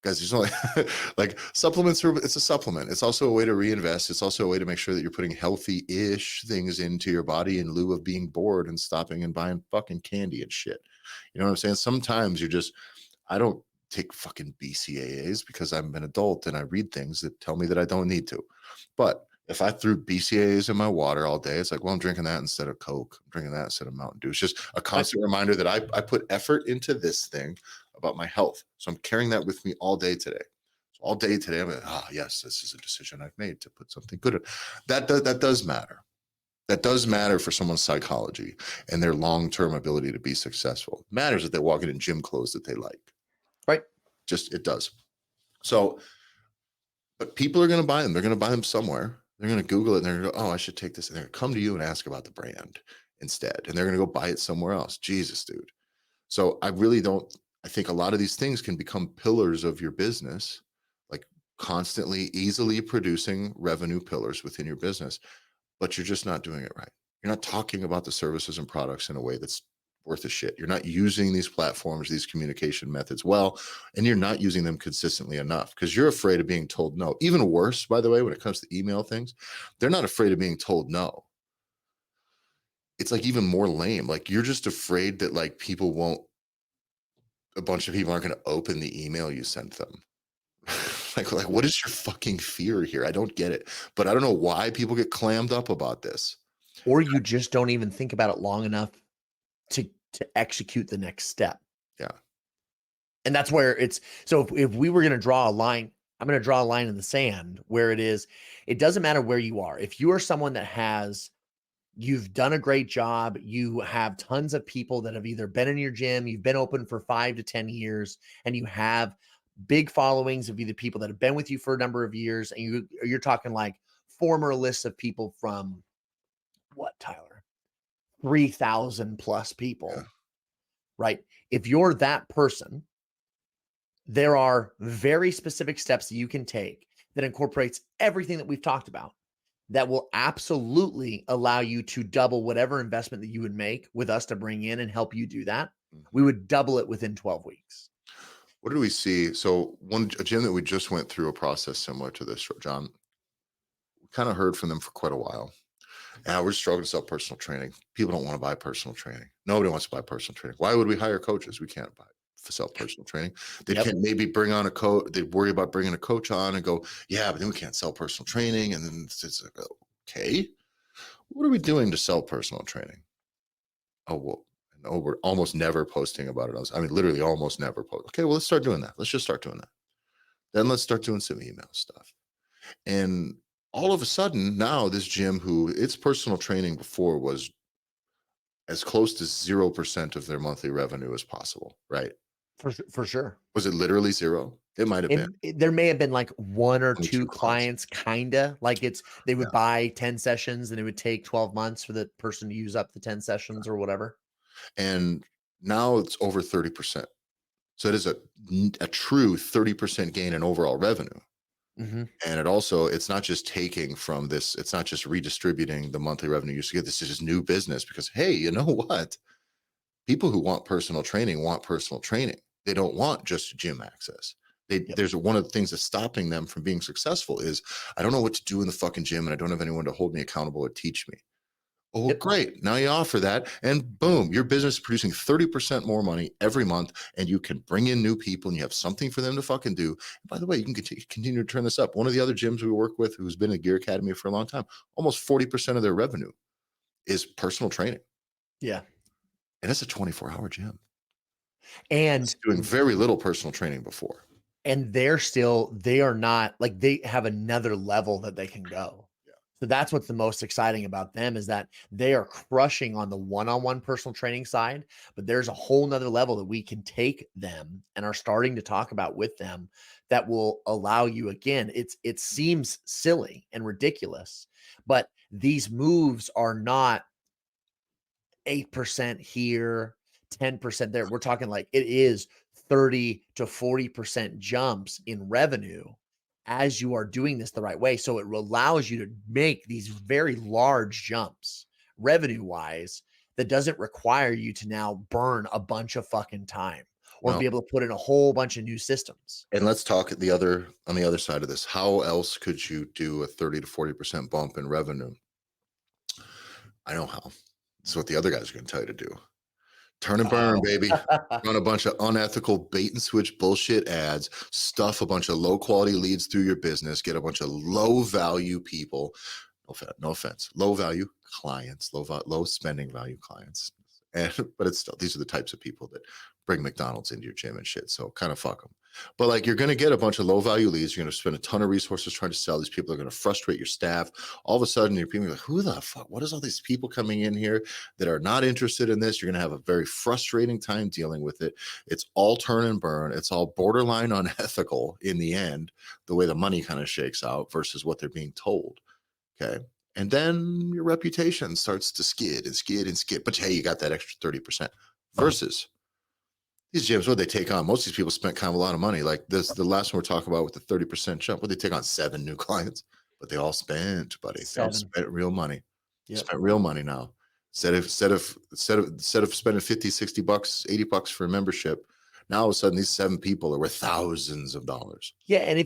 Guys, there's only like supplements it's a supplement. It's also a way to reinvest. It's also a way to make sure that you're putting healthy-ish things into your body in lieu of being bored and stopping and buying fucking candy and shit. You know what I'm saying? Sometimes I don't take fucking BCAAs because I'm an adult and I read things that tell me that I don't need to. But if I threw BCAAs in my water all day, it's like, well, I'm drinking that instead of Coke. I'm drinking that instead of Mountain Dew. It's just a constant reminder that I put effort into this thing about my health. So I'm carrying that with me all day today. So all day today, I'm like, yes, this is a decision I've made to put something good in. That does matter. That does matter for someone's psychology and their long-term ability to be successful. It matters that they walk in gym clothes that they like. Right. Just, it does. So, but people are going to buy them. They're going to buy them somewhere. They're going to Google it and they're going to go, oh, I should take this. And they're going to come to you and ask about the brand instead. And they're going to go buy it somewhere else. Jesus, dude. So I really don't, I think a lot of these things can become pillars of your business, like constantly, easily producing revenue pillars within your business, but you're just not doing it right. You're not talking about the services and products in a way that's worth a shit. You're not using these platforms, these communication methods well, and you're not using them consistently enough because you're afraid of being told no. Even worse, by the way, when it comes to email things, they're not afraid of being told no. It's like even more lame. Like you're just afraid that like people won't, a bunch of people aren't going to open the email you sent them. Like what is your fucking fear here? I don't get it. But I don't know why people get clammed up about this. Or you just don't even think about it long enough to execute the next step. Yeah. And that's where it's, so if we were going to draw a line, I'm going to draw a line in the sand where it doesn't matter where you are. If you are someone that you've done a great job, you have tons of people that have either been in your gym, you've been open for 5 to 10 years, and you have big followings of either people that have been with you for a number of years, and you're talking like former lists of people from what, Tyler? 3,000 plus people, Yeah. right? If you're that person, there are very specific steps that you can take that incorporates everything that we've talked about that will absolutely allow you to double whatever investment that you would make with us to bring in and help you do that. We would double it within 12 weeks. What did we see? So a gym that we just went through a process similar to this, John, we kind of heard from them for quite a while. And we're struggling to sell personal training. People don't want to buy personal training. Nobody wants to buy personal training. Why would we hire coaches? We can't sell personal training. They can't maybe bring on a coach. They worry about bringing a coach on and go, yeah, but then we can't sell personal training. And then it's like, okay, what are we doing to sell personal training? Oh, well, no, we're almost never posting about it. I mean, literally almost never post. Okay, well, let's start doing that. Let's just start doing that. Then let's start doing some email stuff. And all of a sudden, now this gym, who its personal training before was as close to 0% of their monthly revenue as possible, right? For sure. Was it literally zero? It might have been. There may have been like one or 22 two clients, kinda like they would Yeah. buy 10 sessions and it would take 12 months for the person to use up the 10 sessions or whatever. And now it's over 30%. So it is a true 30% gain in overall revenue. And it's not just taking from this, it's not just redistributing the monthly revenue you used to get. This is just new business because, hey, you know what? People who want personal training want personal training. They don't want just gym access. There's one of the things that's stopping them from being successful is I don't know what to do in the fucking gym and I don't have anyone to hold me accountable or teach me. Oh, great. Now you offer that and boom, your business is producing 30% more money every month and you can bring in new people and you have something for them to fucking do. And by the way, you can continue to turn this up. One of the other gyms we work with who's been in Gear Academy for a long time, almost 40% of their revenue is personal training. Yeah. And it's a 24-hour gym. And it's doing very little personal training before. And they are not like, they have another level that they can go. So that's what's the most exciting about them is that they are crushing on the one-on-one personal training side, but there's a whole nother level that we can take them and are starting to talk about with them that will allow you, again, it seems silly and ridiculous, but these moves are not 8% here, 10% there. We're talking like it is 30 to 40% jumps in revenue as you are doing this the right way. So it allows you to make these very large jumps revenue wise that doesn't require you to now burn a bunch of fucking time or be able to put in a whole bunch of new systems. And let's talk on the other side of this. How else could you do a 30 to 40% bump in revenue? I know how. It's what the other guys are going to tell you to do. Turn and burn, baby. Run a bunch of unethical bait and switch bullshit ads, stuff a bunch of low quality leads through your business, get a bunch of low value people, no offense, low value clients, low spending value clients. But it's still, these are the types of people that bring McDonald's into your gym and shit. So kind of fuck them. But like you're going to get a bunch of low value leads. You're going to spend a ton of resources trying to sell. These people are going to frustrate your staff. All of a sudden, your people are like, who the fuck? What is all these people coming in here that are not interested in this? You're going to have a very frustrating time dealing with it. It's all turn and burn. It's all borderline unethical in the end, the way the money kind of shakes out versus what they're being told. Okay. And then your reputation starts to skid and skid and skid. But hey, you got that extra 30% versus these gyms, what they take on. Most of these people spent kind of a lot of money. Like this, the last one we're talking about with the 30% jump, what they take on 7 new clients, but they all spent, buddy. They all 7. spent real money. Yep. Spent real money now. Instead of spending 50, 60 bucks, 80 bucks for a membership, now all of a sudden these 7 people are worth thousands of dollars. Yeah. And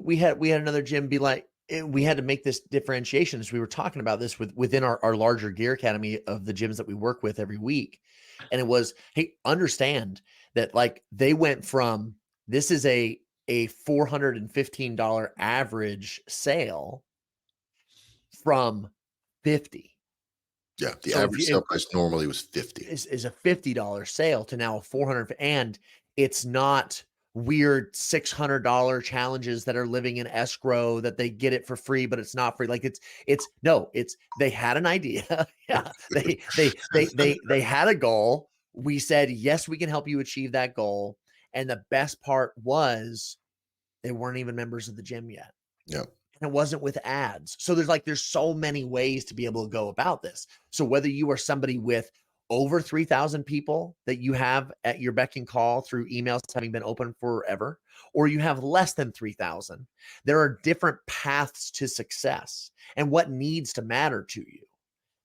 we had another gym be like, we had to make this differentiation as we were talking about this within our larger Gear Academy of the gyms that we work with every week. And it was, hey, understand that like they went from, this is a $415 average sale from 50. Yeah. The So average sale price normally was 50. Is a $50 sale to now a $400. And it's not weird $600 challenges that are living in escrow that they get it for free, but it's not free. Like they had an idea. Yeah. They had a goal. We said, yes, we can help you achieve that goal. And the best part was they weren't even members of the gym yet. Yeah. And it wasn't with ads. So there's so many ways to be able to go about this. So whether you are somebody with over 3,000 people that you have at your beck and call through emails having been open forever, or you have less than 3,000, there are different paths to success and what needs to matter to you.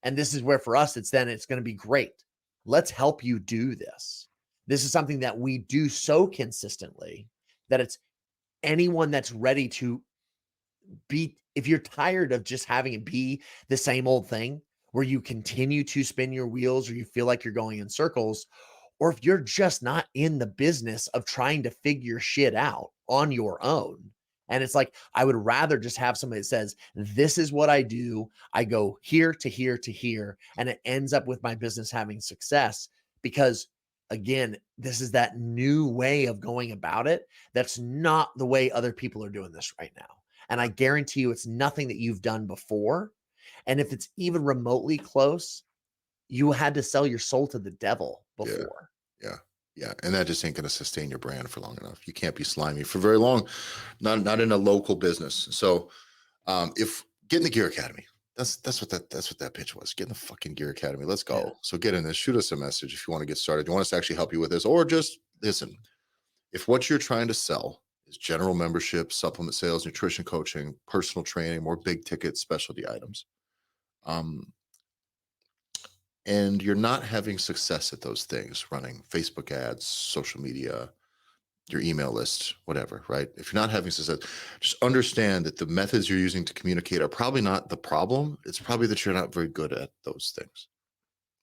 And this is where for us, it's going to be great. Let's help you do this. This is something that we do so consistently that it's anyone that's ready to be, if you're tired of just having it be the same old thing, where you continue to spin your wheels or you feel like you're going in circles, or if you're just not in the business of trying to figure shit out on your own. And it's like, I would rather just have somebody that says, this is what I do. I go here to here to here, and it ends up with my business having success because again, this is that new way of going about it. That's not the way other people are doing this right now. And I guarantee you it's nothing that you've done before. And if it's even remotely close, you had to sell your soul to the devil before. Yeah. And that just ain't going to sustain your brand for long enough. You can't be slimy for very long, not in a local business. So if get in the Gear Academy, that's what that pitch was. Get in the fucking Gear Academy. Let's go. Yeah. So get in this, shoot us a message if you want to get started. You want us to actually help you with this, or just listen. If what you're trying to sell is general membership, supplement sales, nutrition coaching, personal training, more big ticket specialty items, and you're not having success at those things, running Facebook ads, social media, your email list, whatever, right? If you're not having success, just understand that the methods you're using to communicate are probably not the problem. It's probably that you're not very good at those things.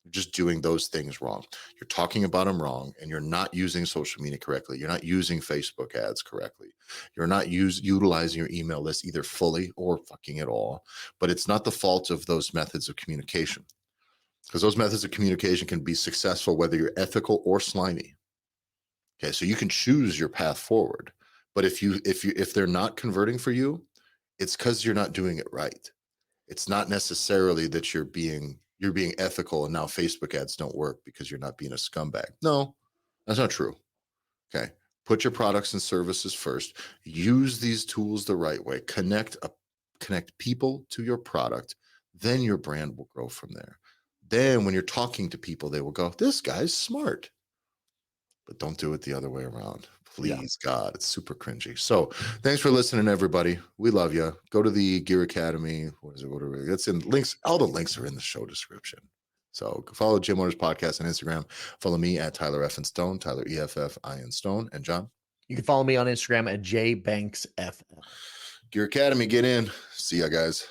You're just doing those things wrong. You're talking about them wrong, and you're not using social media correctly. You're not using Facebook ads correctly. You're not utilizing your email list either fully or fucking at all. But it's not the fault of those methods of communication, because those methods of communication can be successful whether you're ethical or slimy. Okay, so you can choose your path forward. But if they're not converting for you, it's because you're not doing it right. It's not necessarily that you're being ethical and now Facebook ads don't work because you're not being a scumbag. No, that's not true. Okay. Put your products and services first. Use these tools the right way. Connect people to your product. Then your brand will grow from there. Then when you're talking to people, they will go, this guy's smart. But don't do it the other way around. Please, yeah. God, it's super cringy. So thanks for listening, everybody. We love you. Go to the Gear Academy. What is it? It's in links. All the links are in the show description. So follow Gym Owners Podcast on Instagram. Follow me at Tyler F. Stone, Tyler EFF Stone. And John? You can follow me on Instagram at JBanksFF. Gear Academy, get in. See ya, guys.